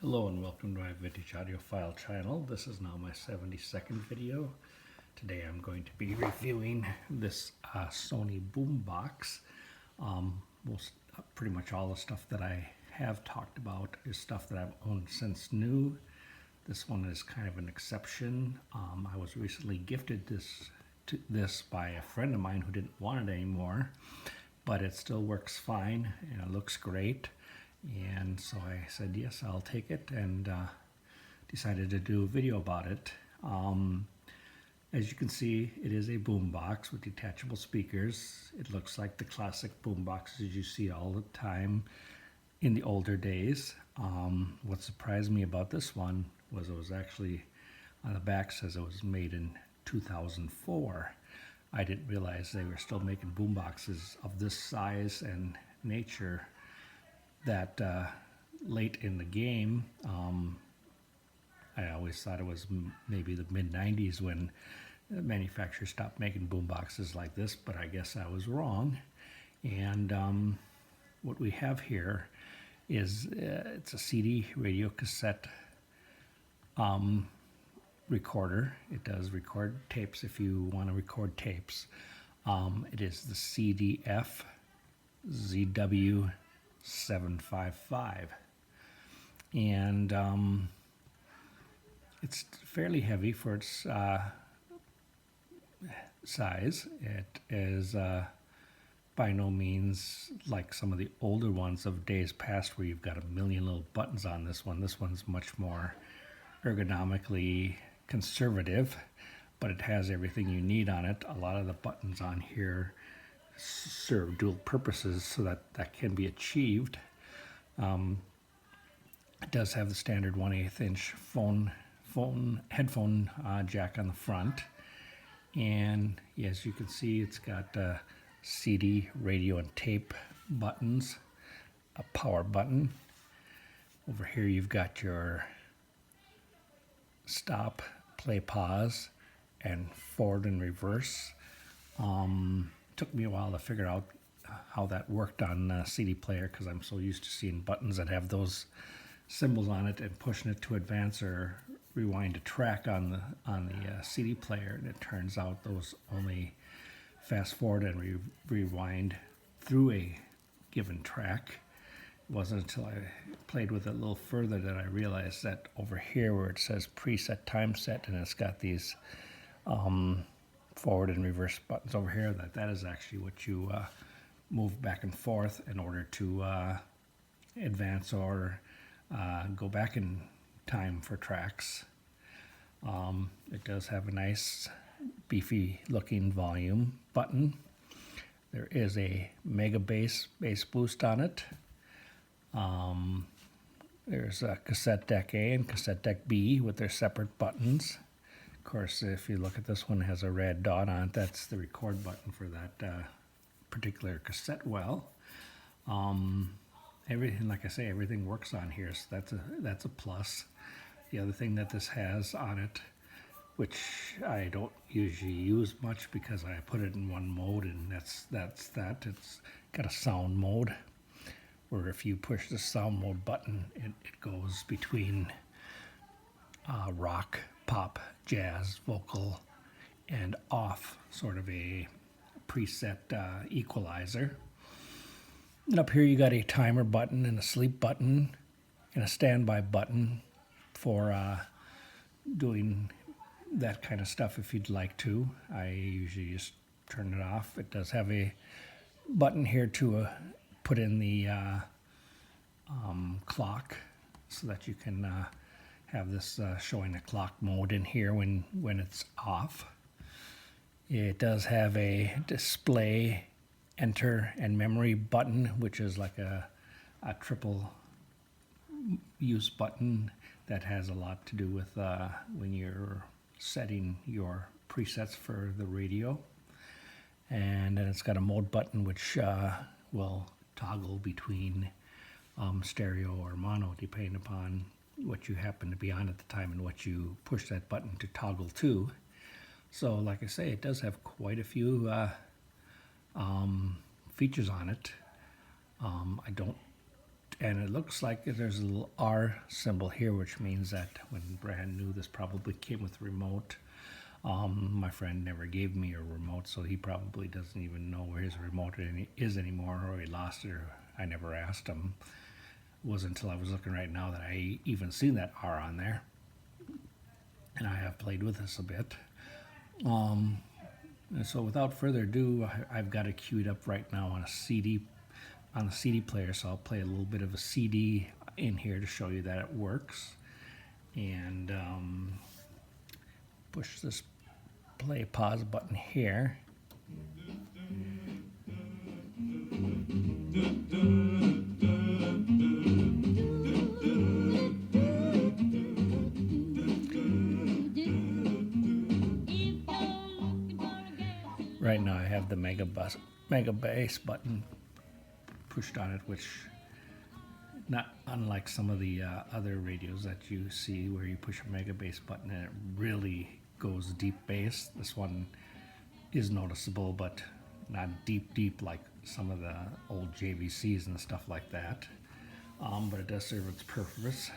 Hello and welcome to my vintage audiophile channel. This is now my 72nd video. Today I'm going to be reviewing this Sony Boombox. Pretty much all the stuff that I have talked about is stuff that I've owned since new. This one is kind of an exception. I was recently gifted this by a friend of mine who didn't want it anymore, but it still works fine and it looks great. And so I said, yes, I'll take it, and decided to do a video about it. As you can see, it is a boombox with detachable speakers. It looks like the classic boomboxes you see all the time in the older days. What surprised me about this one was it was actually, on the back says it was made in 2004. I didn't realize they were still making boomboxes of this size and nature that late in the game. I always thought it was maybe the mid-90s when the manufacturers stopped making boomboxes like this, but I guess I was wrong. And what we have here is it's a CD radio cassette recorder. It does record tapes if you want to record tapes. It is the CFD ZW755, and it's fairly heavy for its size. It is by no means like some of the older ones of days past where you've got a million little buttons on this one. This one's much more ergonomically conservative, but it has everything you need on it. A lot of the buttons on here serve dual purposes so that can be achieved. It does have the standard 1/8 inch headphone jack on the front, and as you can see, it's got CD, radio, and tape buttons, a power button. Over here you've got your stop, play, pause, and forward and reverse. Took me a while to figure out how that worked on a CD player, because I'm so used to seeing buttons that have those symbols on it and pushing it to advance or rewind a track on the CD player, and it turns out those only fast forward and rewind through a given track. It wasn't until I played with it a little further that I realized that over here where it says preset time set, and it's got these forward and reverse buttons over here, that is actually what you move back and forth in order to advance or go back in time for tracks. It does have a nice beefy looking volume button. There is a mega bass boost on it. There's a cassette deck A and cassette deck B with their separate buttons. Of course, if you look at this one, it has a red dot on it. That's the record button for that particular cassette well. Everything, like I say, everything works on here, so that's a plus. The other thing that this has on it, which I don't usually use much because I put it in one mode, and that's that. It's got a sound mode, where if you push the sound mode button, it goes between rock, pop, jazz, vocal, and off, sort of a preset equalizer. And up here you got a timer button and a sleep button and a standby button for doing that kind of stuff if you'd like to. I usually just turn it off. It does have a button here to put in the clock, so that you can have this showing a clock mode in here when it's off. It does have a display, enter, and memory button, which is like a triple use button that has a lot to do with when you're setting your presets for the radio. And then it's got a mode button which will toggle between stereo or mono, depending upon what you happen to be on at the time and what you push that button to toggle to. So like I say, it does have quite a few features on it. I don't And it looks like there's a little R symbol here, which means that when brand new, this probably came with a remote. My friend never gave me a remote, so he probably doesn't even know where his remote is anymore, or he lost it, or I never asked him. It wasn't until I was looking right now that I even seen that R on there. And I have played with this a bit. And so without further ado, I've got it queued up right now on a CD, on the CD player, so I'll play a little bit of a CD in here to show you that it works. And push this play pause button here. Right now I have the mega bass button pushed on it, which not unlike some of the other radios that you see where you push a mega bass button and it really goes deep bass. This one is noticeable, but not deep like some of the old JVCs and stuff like that. But it does serve its purpose.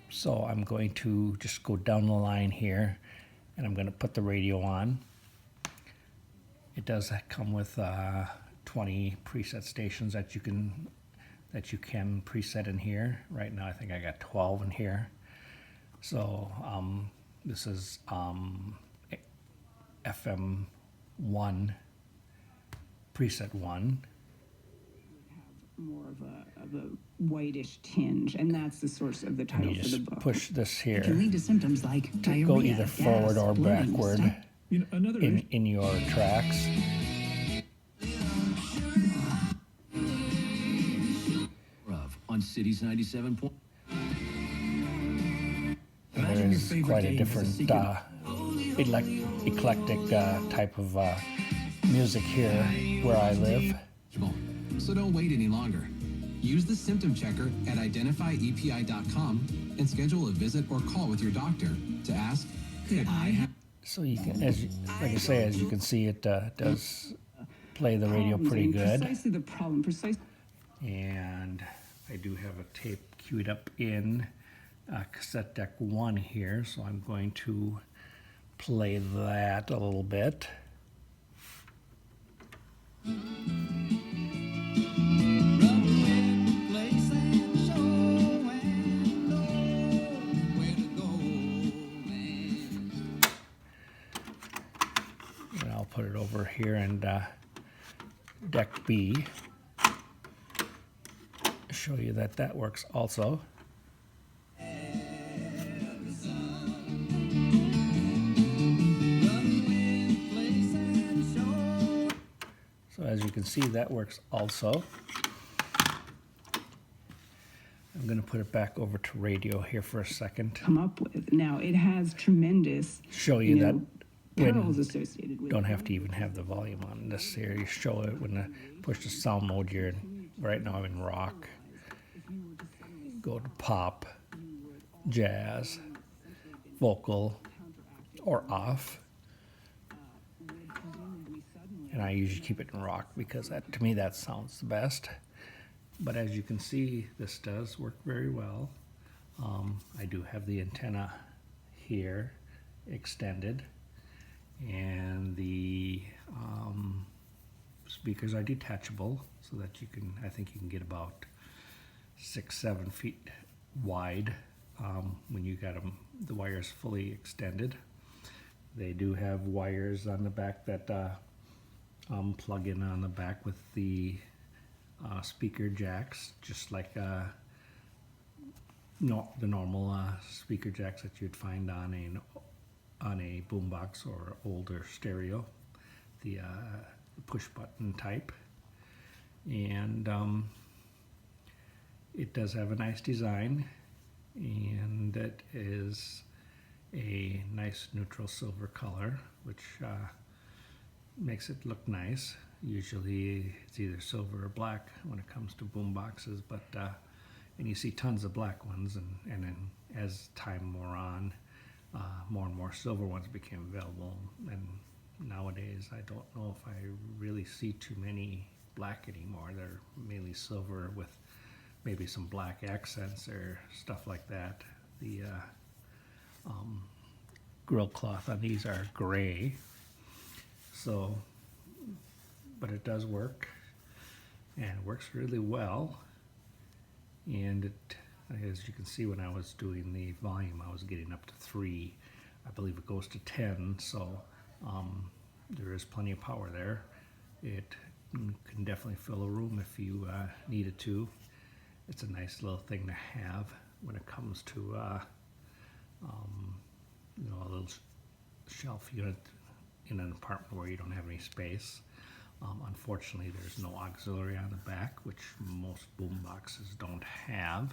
So I'm going to just go down the line here, and I'm going to put the radio on. It does come with 20 preset stations that you can preset in here. Right now I think I got 12 in here. So this is FM 1, preset 1. More of a whitish tinge, and that's the source of the title And you for the just book. push this here It can lead to symptoms like to diarrhea, go either gas, forward or bloating, backward stomach. in your tracks. On Cities 97. There is quite a different eclectic type of music here where I live. So don't wait any longer. Use the symptom checker at identifyepi.com and schedule a visit or call with your doctor to ask, could I have... So you can, like I say, as you can see, it does play the radio pretty good. Precisely the problem. Precisely. And I do have a tape queued up in cassette deck 1 here, so I'm going to play that a little bit. And I'll put it over here in deck B. Show you that that works also. So as you can see, that works also. I'm going to put it back over to radio here for a second. Come up with. Now it has tremendous. Show you that perils when associated with. don't have to even have the volume on this here. You show it when I push the sound mode here. Right now I'm in rock. Go to pop, jazz, vocal, or off. And I usually keep it in rock because that, to me, that sounds the best. But as you can see, this does work very well. I do have the antenna here extended, and the speakers are detachable so that you can, I think you can get about 6-7 feet wide when you got them, the wires fully extended. They do have wires on the back that plug in on the back with the speaker jacks, just like the normal speaker jacks that you'd find on a boombox or older stereo, the push button type. And it does have a nice design, and it is a nice neutral silver color, which makes it look nice. Usually it's either silver or black when it comes to boom boxes, but and you see tons of black ones, and then as time wore on, more and more silver ones became available. And nowadays I don't know if I really see too many black anymore. They're mainly silver with maybe some black accents or stuff like that. The grill cloth on these are gray. So, but it does work, and it works really well. And it, as you can see, when I was doing the volume, I was getting up to 3. I believe it goes to 10, so there is plenty of power there. It can definitely fill a room if you needed to. It's a nice little thing to have when it comes to you know, a little shelf unit in an apartment where you don't have any space. Unfortunately, there's no auxiliary on the back, which most boom boxes don't have,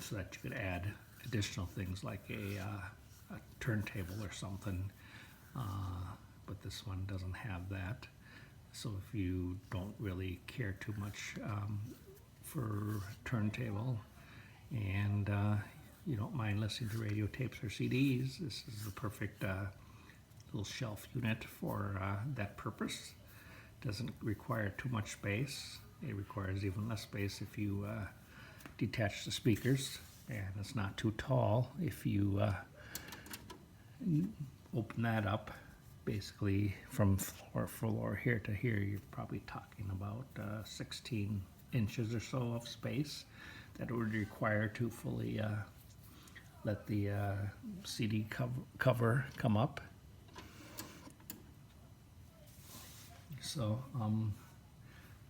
so that you could add additional things like a turntable or something, but this one doesn't have that. So if you don't really care too much for turntable, and you don't mind listening to radio tapes or CDs, this is the perfect little shelf unit for that purpose. Doesn't require too much space. It requires even less space if you detach the speakers, and it's not too tall. If you open that up, basically from floor here to here, you're probably talking about 16 inches or so of space that would require to fully let the CD cover come up. So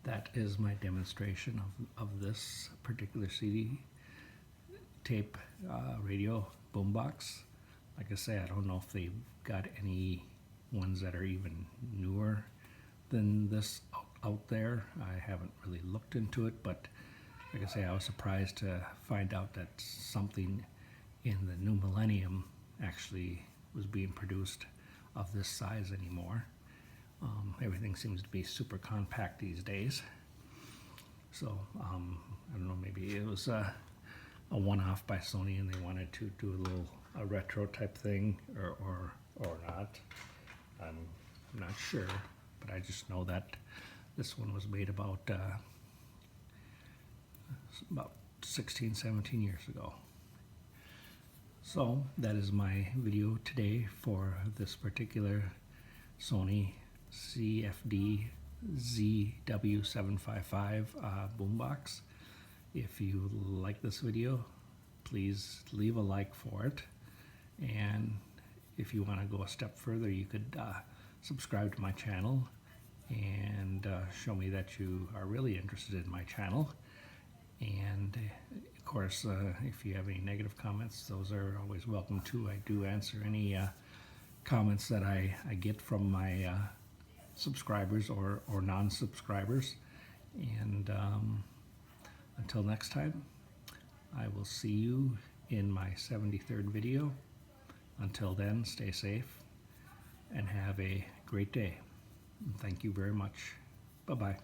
that is my demonstration of this particular CD tape radio boombox. Like I say, I don't know if they've got any ones that are even newer than this out there. I haven't really looked into it, but like I say, I was surprised to find out that something in the new millennium actually was being produced of this size anymore. Everything seems to be super compact these days. So I don't know, maybe it was a one-off by Sony and they wanted to do a retro type thing, or not. I'm not sure, but I just know that this one was made about 16, 17 years ago. So that is my video today for this particular Sony CFD ZW755 Boombox. If you like this video, please leave a like for it, and if you want to go a step further, you could subscribe to my channel and show me that you are really interested in my channel. And of course, if you have any negative comments, those are always welcome too. I do answer any comments that I get from my subscribers or non-subscribers. And until next time, I will see you in my 73rd video. Until then, stay safe and have a great day. Thank you very much. Bye-bye.